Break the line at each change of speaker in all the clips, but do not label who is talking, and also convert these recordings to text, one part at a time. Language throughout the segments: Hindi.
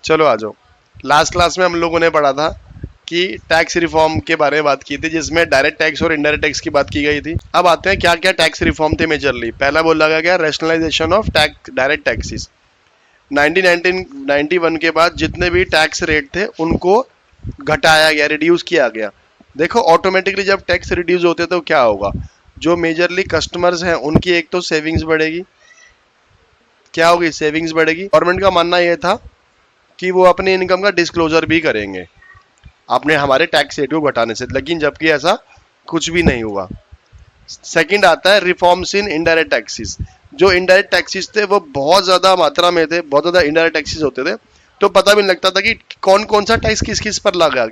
चलो आ जाओ। लास्ट क्लास में हम लोगों ने पढ़ा था कि टैक्स रिफॉर्म के बारे में बात की थी, जिसमें डायरेक्ट टैक्स और इनडायरेक्ट टैक्स की बात की गई थी। अब आते हैं क्या क्या टैक्स रिफॉर्म थे मेजरली। पहला बोला गया rationalisation of tax direct taxes. 1991 के बाद जितने भी टैक्स रेट थे उनको घटाया गया, रिड्यूस किया गया। देखो ऑटोमेटिकली जब टैक्स रिड्यूस होते तो क्या होगा, जो मेजरली कस्टमर्स हैं उनकी एक तो सेविंग्स बढ़ेगी। क्या होगी? सेविंग्स बढ़ेगी। गवर्नमेंट का मानना यह था कि वो अपनी इनकम का डिस्क्लोजर भी करेंगे आपने हमारे टैक्स रेट को घटाने से, लेकिन जबकि ऐसा कुछ भी नहीं हुआ। सेकंड आता है रिफॉर्म्स इन इनडायरेक्ट टैक्सेस। जो इनडायरेक्ट टैक्सेस थे वो बहुत ज्यादा मात्रा में थे, बहुत ज्यादा इनडायरेक्ट टैक्सेस होते थे, तो पता भी नहीं लगता था कि कौन कौन सा टैक्स किस किस पर लगाया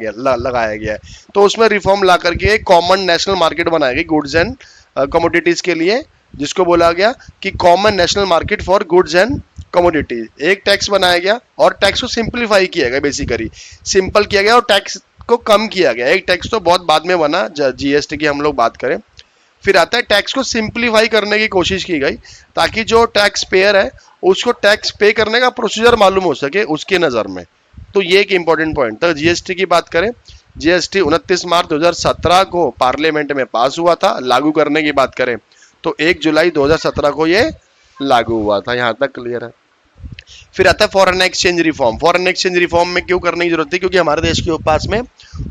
गया है। तो उसमें रिफॉर्म ला करके एक कॉमन नेशनल मार्केट बनाया गया गुड्स एंड कमोडिटीज के लिए, जिसको बोला गया कि common national market for goods and commodities. एक टैक्स बनाया गया और टैक्स को सिंप्लीफाई किया गया, बेसिकली सिंपल किया गया और टैक्स को कम किया गया। एक टैक्स तो बहुत बाद में बना, जीएसटी की हम लोग बात करें। फिर आता है टैक्स को सिंप्लीफाई करने की कोशिश की गई ताकि जो टैक्स पेयर है उसको टैक्स पे करने का प्रोसीजर मालूम हो सके उसके नजर में। तो ये एक इंपॉर्टेंट पॉइंट था। जीएसटी की बात करें, जीएसटी 29 मार्च 2017 को पार्लियामेंट में पास हुआ था। लागू करने की बात करें तो 1 जुलाई 2017 को ये लागू हुआ था। यहां तक क्लियर है। फिर आता है foreign exchange reform. Foreign exchange reform में क्यों करने की जरूरत थी? क्योंकि हमारे देश के पास में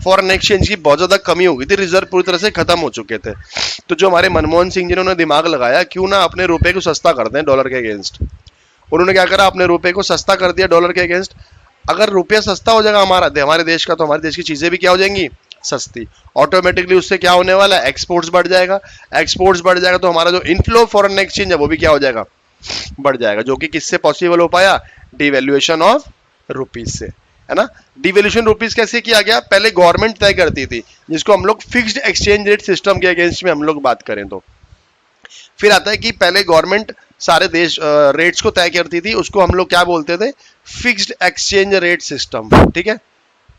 फॉरेन एक्सचेंज की बहुत ज्यादा कमी हो गई थी, रिजर्व पूरी तरह से खत्म हो चुके थे। तो जो हमारे मनमोहन सिंह जी ने दिमाग लगाया, क्यों ना अपने रुपए को सस्ता कर दें डॉलर के अगेंस्ट। उन्होंने क्या करा, अपने रुपए को सस्ता कर दिया डॉलर के अगेंस्ट। अगर रुपया सस्ता हो जाएगा हमारे देश का, तो हमारे देश की चीजें भी क्या हो जाएंगी? सस्ती। ऑटोमेटिकली उससे क्या होने वाला है? एक्सपोर्ट्स बढ़ जाएगा। एक्सपोर्ट्स बढ़ जाएगा तो हमारा जो इनफ्लो फॉरेन एक्सचेंज है वो भी क्या हो जाएगा? बढ़ जाएगा। जो कि किससे पॉसिबल हो पाया? डिवैल्यूएशन ऑफ रुपीज से, है ना। डिवैल्यूएशन रुपीज कैसे किया गया? पहले गवर्नमेंट तय करती थी, जिसको हम लोग फिक्स्ड एक्सचेंज रेट सिस्टम के अगेंस्ट में हम लोग बात करें तो। फिर आता है कि पहले गवर्नमेंट सारे देश रेट्स को तय करती थी, उसको हम लोग क्या बोलते थे? फिक्स्ड एक्सचेंज रेट सिस्टम, ठीक है।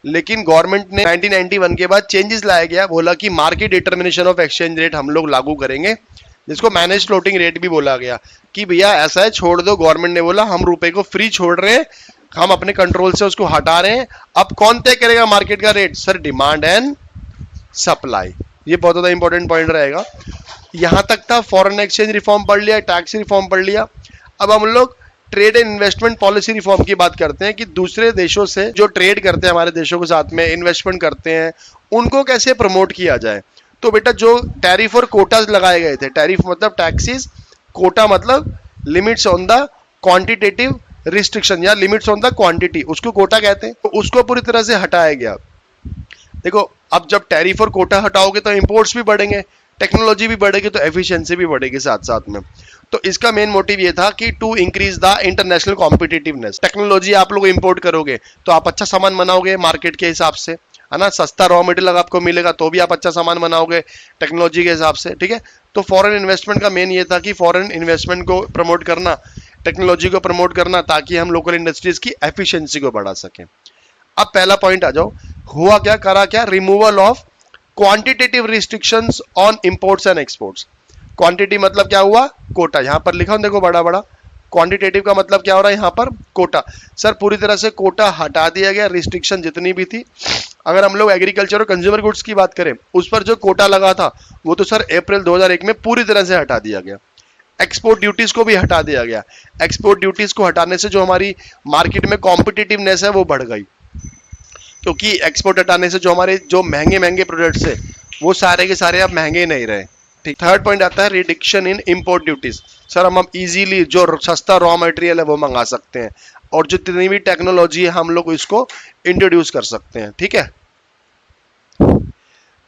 लेकिन गवर्नमेंट ने 1991 के बाद चेंजेस लाया गया, बोला कि market determination of exchange rate हम लोग लागू करेंगे, जिसको मैनेज फ्लोटिंग रेट भी बोला गया कि भैया ऐसा है, छोड़ दो। गवर्नमेंट ने बोला हम रुपए को फ्री छोड़ रहे हैं, हम अपने कंट्रोल से उसको हटा रहे हैं। अब कौन तय करेगा मार्केट का rate? Sir, demand and supply. ये बहुत ज्यादा इंपॉर्टेंट पॉइंट रहेगा। यहां तक था। फॉरेन एक्सचेंज रिफॉर्म पढ़ लिया, टैक्स रिफॉर्म पढ़ लिया। अब हम लोग trade and investment policy reform की बात करते हैं कि दूसरे देशों से जो ट्रेड करते हैं, हमारे देशों के साथ में इन्वेस्टमेंट करते हैं, उनको कैसे प्रमोट किया जाए। तो बेटा जो टैरिफ और कोटाज लगाए गए थे, टैरिफ मतलब टैक्सेस, कोटा मतलब limits on the quantitative restriction या लिमिट्स ऑन द क्वांटिटी, उसको कोटा कहते हैं। तो उसको पूरी तरह से हटाया गया। देखो अब जब टैरिफ और कोटा हटाओगे तो इंपोर्ट्स भी बढ़ेंगे, टेक्नोलॉजी भी बढ़ेगी, तो एफिशिएंसी भी बढ़ेगी साथ साथ में। तो इसका मेन मोटिव ये था कि to increase the international competitiveness. Technology आप लोग इंपोर्ट करोगे तो आप अच्छा सामान बनाओगे मार्केट के हिसाब से, है ना। सस्ता रॉ मटेरियल आपको मिलेगा तो भी आप अच्छा सामान बनाओगे टेक्नोलॉजी के हिसाब से, ठीक है। तो फॉरेन इन्वेस्टमेंट का मेन ये था कि फॉरेन इन्वेस्टमेंट को प्रमोट करना, टेक्नोलॉजी को प्रमोट करना, ताकि हम लोकल इंडस्ट्रीज की एफिशिएंसी को बढ़ा सकें। अब पहला पॉइंट आ जाओ, हुआ क्या, करा क्या? Removal of quantitative restrictions on imports and exports. Quantity मतलब क्या हुआ? कोटा। यहां पर लिखा हूं देखो बड़ा बड़ा। क्वांटिटेटिव का मतलब क्या हो रहा है यहां पर? कोटा। सर पूरी तरह से कोटा हटा दिया गया, रिस्ट्रिक्शन जितनी भी थी। अगर हम लोग एग्रीकल्चर और कंज्यूमर गुड्स की बात करें, उस पर जो कोटा लगा था वो तो सर अप्रैल 2001 में पूरी तरह से हटा दिया गया। एक्सपोर्ट ड्यूटीज को भी हटा दिया गया। एक्सपोर्ट ड्यूटीज को हटाने से जो हमारी मार्केट में कॉम्पिटिटिवनेस है वो बढ़ गई, क्योंकि एक्सपोर्ट हटाने से जो हमारे जो महंगे महंगे प्रोडक्ट्स है वो सारे के सारे अब महंगे नहीं रहे, ठीक। थर्ड पॉइंट आता है reduction in import duties. Sir हम इजीली जो सस्ता रॉ मटेरियल है वो मंगा सकते हैं, और जितनी भी टेक्नोलॉजी है हम लोग इसको इंट्रोड्यूस कर सकते हैं, ठीक है।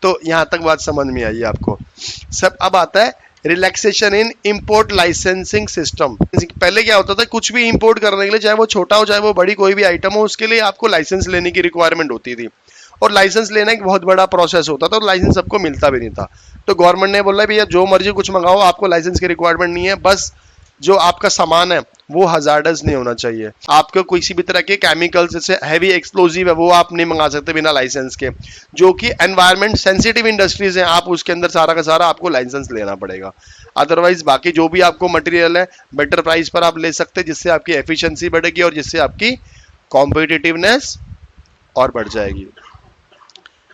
तो यहां तक बात समझ में आई आपको सब। अब आता है रिलैक्सेशन इन इंपोर्ट लाइसेंसिंग सिस्टम। पहले क्या होता था, कुछ भी इंपोर्ट करने के लिए, चाहे वो छोटा हो चाहे वो बड़ी कोई भी आइटम हो, उसके लिए आपको लाइसेंस लेने की रिक्वायरमेंट होती थी, और लाइसेंस लेना एक बहुत बड़ा प्रोसेस होता था, और लाइसेंस सबको मिलता भी नहीं था। तो गवर्नमेंट ने बोला भैया जो मर्जी कुछ मंगाओ, आपको लाइसेंस की रिक्वायरमेंट नहीं है, बस जो आपका सामान है वो हजार्डस नहीं होना चाहिए। आपको किसी भी तरह के केमिकल्स जैसे हैवी एक्सप्लोजिव है वो आप नहीं मंगा सकते बिना लाइसेंस के। जो कि एनवायरमेंट सेंसिटिव इंडस्ट्रीज हैं, आप उसके अंदर सारा का सारा आपको लाइसेंस लेना पड़ेगा। अदरवाइज बाकी जो भी आपको मटेरियल है बेटर प्राइस पर आप ले सकते हैं, जिससे आपकी एफिशिएंसी बढ़ेगी और जिससे आपकी कॉम्पिटिटिवनेस और बढ़ जाएगी।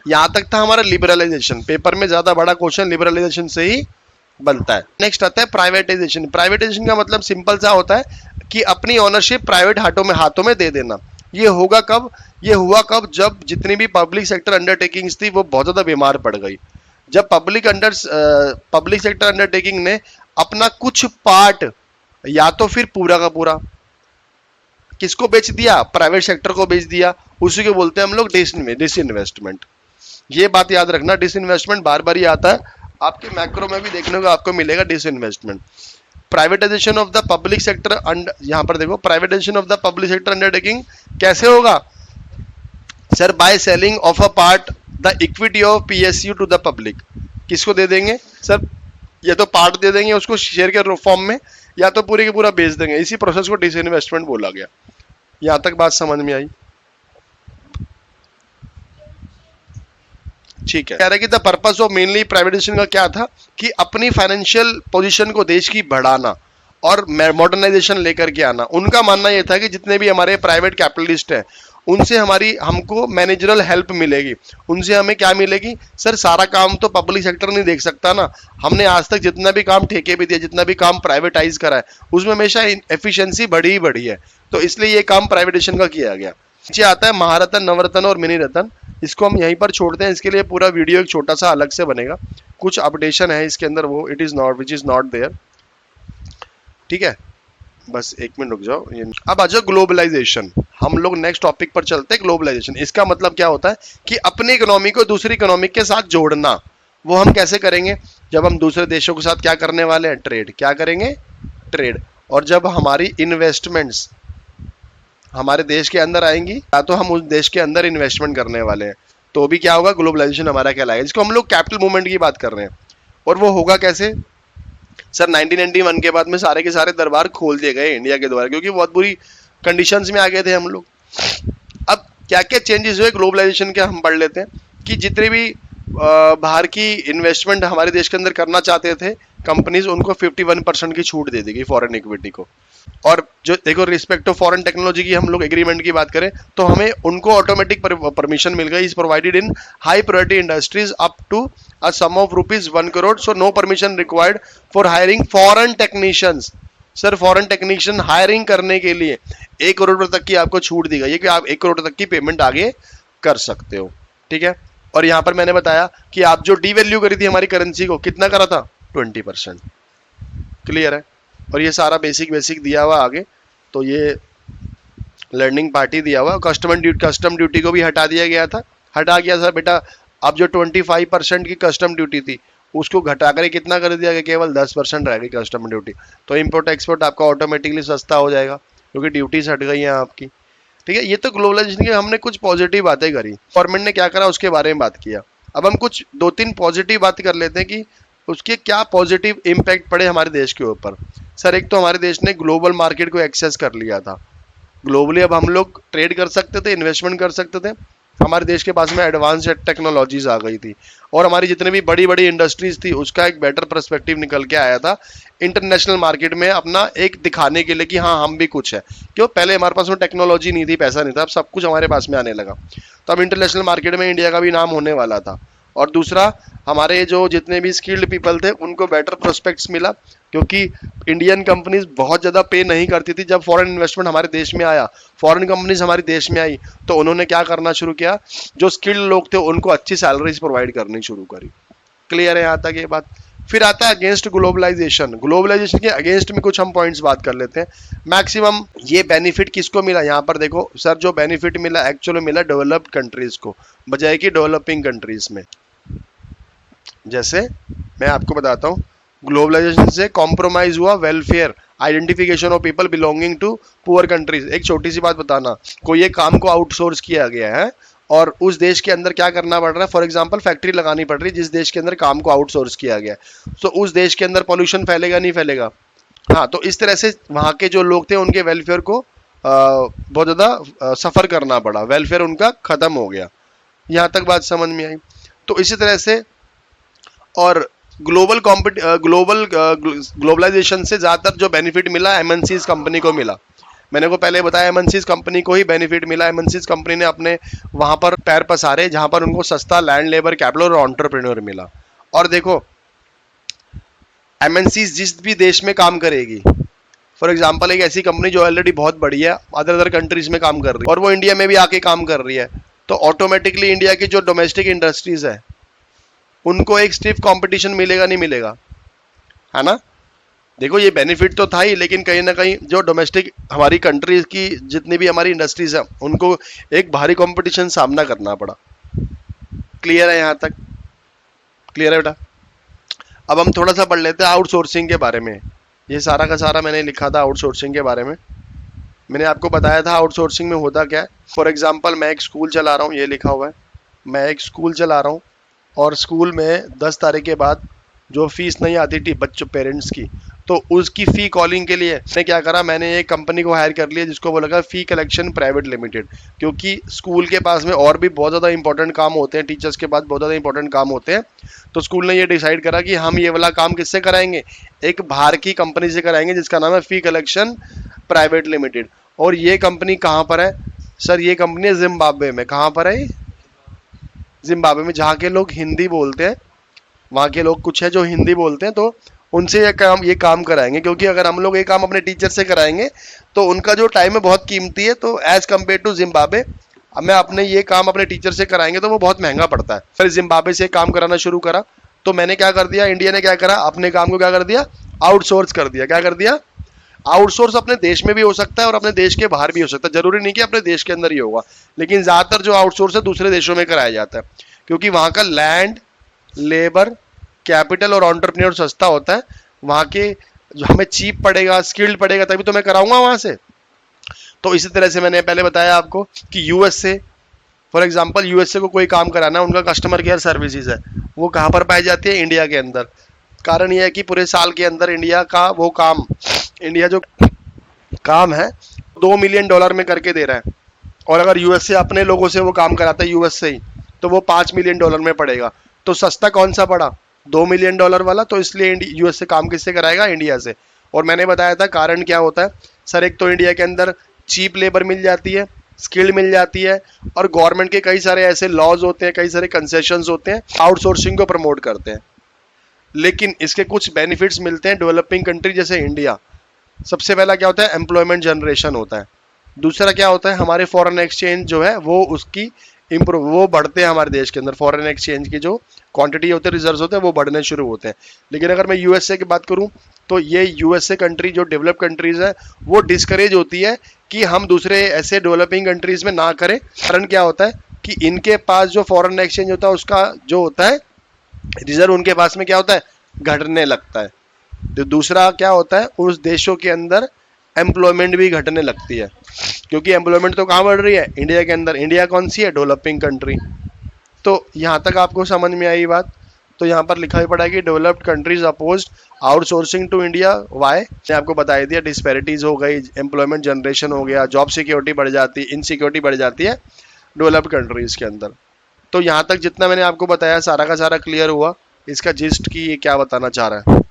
यहां तक था हमारा लिबरलाइजेशन। पेपर में ज्यादा बड़ा क्वेश्चन लिबरलाइजेशन से ही बनता है। नेक्स्ट आता है प्राइवेटाइजेशन। प्राइवेटाइजेशन का मतलब सिंपल सा होता है कि अपनी ओनरशिप प्राइवेट हाथों में दे देना। ये होगा कब? ये हुआ कब? जब जितनी भी पब्लिक सेक्टर अंडरटेकिंग्स थी वो बहुत ज्यादा बीमार पड़ गई। जब पब्लिक सेक्टर अंडरटेकिंग ने अपना कुछ पार्ट या तो फिर पूरा का पूरा किसको बेच दिया? प्राइवेट सेक्टर को बेच दिया। उसी को बोलते हैं हम लोग डिसइन्वेस्टमेंट। ये बात याद रखना, डिसइन्वेस्टमेंट बार बार ही आता है, आपके मैक्रो में भी देखने को आपको मिलेगा disinvestment. Privatisation of the public sector, यहां पर देखो, privatisation of the public sector undertaking कैसे होगा? Sir, by selling of a part the equity of PSU to the public. किसको दे देंगे सर? या तो पार्ट दे देंगे उसको शेयर के फॉर्म में, या तो पूरी के पूरा बेच देंगे। इसी प्रोसेस को डिसइन्वेस्टमेंट बोला गया। यहां तक बात समझ में आई? ठीक है। कह रहे कि the purpose of mainly privatisation का क्या था कि अपनी फाइनेंशियल पोजीशन को देश की बढ़ाना और मॉडर्नाइजेशन लेकर के आना। उनका मानना यह था कि जितने भी हमारे प्राइवेट कैपिटलिस्ट हैं उनसे हमको मैनेजरल हेल्प मिलेगी। उनसे हमें क्या मिलेगी? सर, सारा काम तो पब्लिक सेक्टर नहीं देख सकता ना। हमने आज तक जितना भी काम ठेके पे दिया, जितना भी काम प्राइवेटाइज करा है, उसमें हमेशा एफिशिएंसी बढ़ी ही बढ़ी है। तो इसलिए ये काम प्राइवेटाइजेशन का किया गया। नीचे आता है महारत्न, नवरत्न और मिनी रत्न। इसको हम यहीं पर छोड़ते हैं। इसके लिए पूरा वीडियो एक छोटा सा अलग से बनेगा। कुछ अपडेशन है इसके अंदर, वो विच इज नॉट देयर। ठीक है, बस एक मिनट रुक जाओ। अब आ जाओ ग्लोबलाइजेशन। हम लोग नेक्स्ट टॉपिक पर चलते हैं, ग्लोबलाइजेशन। इसका मतलब क्या होता है कि अपनी इकोनॉमी को दूसरी इकोनॉमी के साथ जोड़ना। वो हम कैसे करेंगे? जब हम दूसरे देशों के साथ क्या करने वाले हैं? ट्रेड। क्या करेंगे? ट्रेड। और जब हमारी इन्वेस्टमेंट्स हमारे देश के अंदर आएंगी, या तो हम उस देश के अंदर इन्वेस्टमेंट करने वाले हैं, तो भी क्या होगा? ग्लोबलाइजेशन हमारा कहलाएगा। जिसको हम लोग कैपिटल मूवमेंट की बात कर रहे हैं। और वो होगा कैसे? सर, 1991 के बाद में सारे के सारे दरबार खोल दिए गए इंडिया के द्वारा, क्योंकि बहुत बुरी कंडीशंस में आ गए थे हम लोग। अब क्या क्या चेंजेस हुए ग्लोबलाइजेशन के, हम पढ़ लेते हैं कि जितने भी बाहर की इन्वेस्टमेंट हमारे देश के अंदर करना चाहते थे कंपनीज, उनको 51% की छूट दे दी गई फॉरेन इक्विटी को। और जो देखो, रिस्पेक्ट टू फॉरेन टेक्नोलॉजी की हम लोग एग्रीमेंट की बात करें तो हमें उनको ऑटोमेटिक परमिशन मिल गई। Is provided in high priority industries up to a sum of ₹1 crore, so no permission required for hiring foreign technicians. Sir, foreign technician hiring करने के लिए 1 करोड़ तक की आपको छूट दी गई है कि आप 1 करोड़ तक की पेमेंट आगे कर सकते हो। ठीक है। और यहां पर मैंने बताया कि आप जो डीवैल्यू करी थी हमारी करेंसी को, कितना करा था? 20%। क्लियर है। और ये सारा बेसिक दिया हुआ आगे, तो ये लर्निंग पार्टी दिया हुआ। कस्टम ड्यूटी को भी हटा दिया गया था। हटा गया था बेटा। अब जो 25% की कस्टम ड्यूटी थी उसको घटाकर कितना कर दिया गया? केवल 10% रह गई कस्टम ड्यूटी। तो इंपोर्ट एक्सपोर्ट आपका ऑटोमेटिकली सस्ता हो जाएगा क्योंकि ड्यूटीज हट गई हैं आपकी। ठीक है। ये तो ग्लोबलाइजेशन की हमने कुछ पॉजिटिव बातें करी, गवर्नमेंट ने क्या करा उसके बारे में बात किया। अब हम कुछ 2-3 पॉजिटिव बात कर लेते हैं कि उसके क्या पॉजिटिव इम्पैक्ट पड़े हमारे देश के ऊपर। सर, एक तो हमारे देश ने ग्लोबल मार्केट को एक्सेस कर लिया था। ग्लोबली अब हम लोग ट्रेड कर सकते थे, इन्वेस्टमेंट कर सकते थे। हमारे देश के पास में एडवांस टेक्नोलॉजीज आ गई थी और हमारी जितनी भी बड़ी बड़ी इंडस्ट्रीज थी उसका एक बेटर पर्सपेक्टिव निकल के आया था इंटरनेशनल मार्केट में अपना एक दिखाने के लिए कि हाँ हम भी कुछ है। क्यों? पहले हमारे पास में टेक्नोलॉजी नहीं थी, पैसा नहीं था, अब सब कुछ हमारे पास में आने लगा। तो अब इंटरनेशनल मार्केट में इंडिया का भी नाम होने वाला था। और दूसरा, हमारे जो जितने भी स्किल्ड पीपल थे उनको बेटर प्रोस्पेक्ट्स मिला क्योंकि इंडियन कंपनीज बहुत ज़्यादा पे नहीं करती थी। जब फॉरेन इन्वेस्टमेंट हमारे देश में आया, फॉरेन कंपनीज हमारे देश में आई, तो उन्होंने क्या करना शुरू किया? जो स्किल्ड लोग थे उनको अच्छी सैलरीज प्रोवाइड करनी शुरू करी। क्लियर है यहाँ तक ये बात? फिर आता है अगेंस्ट ग्लोबलाइजेशन। ग्लोबलाइजेशन के अगेंस्ट में कुछ हम पॉइंट्स बात कर लेते हैं। मैक्सिमम ये बेनिफिट किसको मिला? यहाँ पर देखो सर, जो बेनिफिट मिला एक्चुअली मिला डेवलप्ड कंट्रीज को बजाय कि डेवलपिंग कंट्रीज में। जैसे मैं आपको बताता हूँ, ग्लोबलाइजेशन से कॉम्प्रोमाइज हुआ welfare, identification of people belonging to poor countries. एक छोटी सी बात बताना, कोई एक काम को आउटसोर्स किया गया है और उस देश के अंदर क्या करना पड़ रहा है? फॉर एग्जांपल फैक्ट्री लगानी पड़ रही है जिस देश के अंदर काम को आउटसोर्स किया गया है, तो उस देश के अंदर पॉल्यूशन फैलेगा नहीं फैलेगा? हाँ, तो इस तरह से वहाँ के जो लोग थे उनके वेलफेयर को बहुत ज़्यादा सफ़र करना पड़ा, वेलफेयर उनका ख़त्म हो गया। यहाँ तक बात समझ में आई? तो इसी तरह से और ग्लोबलाइजेशन से ज़्यादातर जो बेनिफिट मिला एमएनसीज कंपनी को मिला। मैंने को पहले बताया एमएनसीज कंपनी को ही बेनिफिट मिला। एमएनसीज कंपनी ने अपने वहां पर पैर पसारे जहां पर उनको सस्ता लैंड, लेबर, कैपिटल और एंटरप्रेन्योर मिला। और देखो एमएनसीज जिस भी देश में काम करेगी, फॉर एग्जांपल एक ऐसी कंपनी जो ऑलरेडी बहुत बड़ी है, अदर कंट्रीज में काम कर रही है और वो इंडिया में भी आके काम कर रही है, तो ऑटोमेटिकली इंडिया की जो डोमेस्टिक इंडस्ट्रीज है उनको एक स्टिफ कंपटीशन मिलेगा, नहीं मिलेगा, है ना। देखो ये बेनिफिट तो था ही, लेकिन कहीं ना कहीं जो डोमेस्टिक हमारी कंट्रीज की जितनी भी हमारी इंडस्ट्रीज है उनको एक भारी कंपटीशन सामना करना पड़ा। क्लियर है यहाँ तक? क्लियर है बेटा? अब हम थोड़ा सा पढ़ लेते हैं आउटसोर्सिंग के बारे में। ये सारा का सारा मैंने लिखा था आउटसोर्सिंग के बारे में। मैंने आपको बताया था आउटसोर्सिंग में होता क्या है। फॉर एग्जांपल मैं एक स्कूल चला रहा हूँ, ये लिखा हुआ है, मैं एक स्कूल चला रहा हूँ और स्कूल में 10 तारीख के बाद जो फीस नहीं आती थी बच्चों पेरेंट्स की, तो उसकी फ़ी कॉलिंग के लिए मैंने क्या करा, मैंने एक कंपनी को हायर कर लिया जिसको बोला गया फ़ी कलेक्शन प्राइवेट लिमिटेड। क्योंकि स्कूल के पास में और भी बहुत ज़्यादा इंपॉर्टेंट काम होते हैं, टीचर्स के बाद बहुत ज़्यादा इंपॉर्टेंट काम होते हैं, तो स्कूल ने ये डिसाइड करा कि हम ये वाला काम किससे कराएंगे, एक बाहर की कंपनी से कराएंगे जिसका नाम है फ़ी कलेक्शन प्राइवेट लिमिटेड। और ये कंपनी कहाँ पर है सर? ये कंपनी है जिम्बाब्वे में। कहाँ पर है? जिम्बाब्वे में, जहाँ के लोग हिंदी बोलते हैं, वहाँ के लोग कुछ है जो हिंदी बोलते हैं, तो उनसे ये काम कराएंगे। क्योंकि अगर हम लोग ये काम अपने टीचर से कराएंगे तो उनका जो टाइम है बहुत कीमती है, तो एज कम्पेयर टू जिम्बाब्वे हमें अपने ये काम अपने टीचर से कराएंगे तो वो बहुत महंगा पड़ता है। फिर जिम्बाब्वे से काम कराना शुरू करा, तो मैंने क्या कर दिया, इंडिया ने क्या करा, अपने काम को क्या कर दिया, आउटसोर्स कर दिया। क्या कर दिया? आउटसोर्स। अपने देश में भी हो सकता है और अपने देश के बाहर भी हो सकता है, जरूरी नहीं कि अपने देश के अंदर ही होगा, लेकिन ज़्यादातर जो आउटसोर्स है दूसरे देशों में कराया जाता है, क्योंकि वहाँ का लैंड, लेबर, कैपिटल और एंटरप्रेन्योर सस्ता होता है। वहाँ के जो हमें चीप पड़ेगा, स्किल्ड पड़ेगा, तभी तो मैं कराऊंगा वहाँ से। तो इसी तरह से मैंने पहले बताया आपको कि यूएस से, फॉर एग्जांपल यूएस से को कोई काम कराना है, उनका कस्टमर केयर सर्विसेज है, वो कहाँ पर पाई जाती है? इंडिया के अंदर। कारण यह है कि पूरे साल के अंदर इंडिया का वो काम, इंडिया जो काम है $2 मिलियन में करके दे रहा है, और अगर यूएस से अपने लोगों से वो काम कराता है यूएस से ही, तो वो $5 मिलियन में पड़ेगा। तो सस्ता कौन सा पड़ा? $2 मिलियन वाला। तो इसलिए यूएस से काम किससे कराएगा? इंडिया से। और मैंने बताया था कारण क्या होता है सर, एक तो इंडिया के अंदर चीप लेबर मिल जाती है, स्किल्ड मिल जाती है, और गवर्नमेंट के कई सारे ऐसे लॉज होते हैं, कई सारे कंसेशंस होते हैं आउटसोर्सिंग को प्रमोट करते हैं। लेकिन इसके कुछ बेनिफिट्स मिलते हैं डेवलपिंग कंट्री जैसे इंडिया। सबसे पहला क्या होता है? एम्प्लॉयमेंट जनरेशन होता है। दूसरा क्या होता है? हमारे फॉरेन एक्सचेंज जो है वो उसकी इम्प्रूव, वो बढ़ते हैं हमारे देश के अंदर, फॉरेन एक्सचेंज की जो क्वांटिटी होते हैं, रिजर्व्स होते हैं, वो बढ़ने शुरू होते हैं। लेकिन अगर मैं यूएसए की बात करूं तो ये यूएसए कंट्री जो डेवलप कंट्रीज है वो डिस्करेज होती है कि हम दूसरे ऐसे डेवलपिंग कंट्रीज में ना करें। कारण क्या होता है कि इनके पास जो फॉरेन एक्सचेंज होता है उसका जो होता है रिजर्व, उनके पास में क्या होता है? घटने लगता है। तो दूसरा क्या होता है, उस देशों के अंदर एम्प्लॉयमेंट भी घटने लगती है, क्योंकि एम्प्लॉयमेंट तो कहाँ बढ़ रही है? इंडिया के अंदर। इंडिया कौन सी है? Developing country. तो यहाँ तक आपको समझ में आई बात? तो यहाँ पर लिखा ही पड़ा है कि developed countries opposed outsourcing to India. Why? मैंने आपको बता दिया, डिस्पैरिटीज हो गई, एम्प्लॉयमेंट जनरेशन हो गया, जॉब सिक्योरिटी बढ़ जाती है, इनसिक्योरिटी बढ़ जाती है डेवलप्ड कंट्रीज के अंदर। तो यहाँ तक जितना मैंने आपको बताया सारा का सारा क्लियर हुआ? इसका जिस्ट की ये क्या बताना चाह रहा है?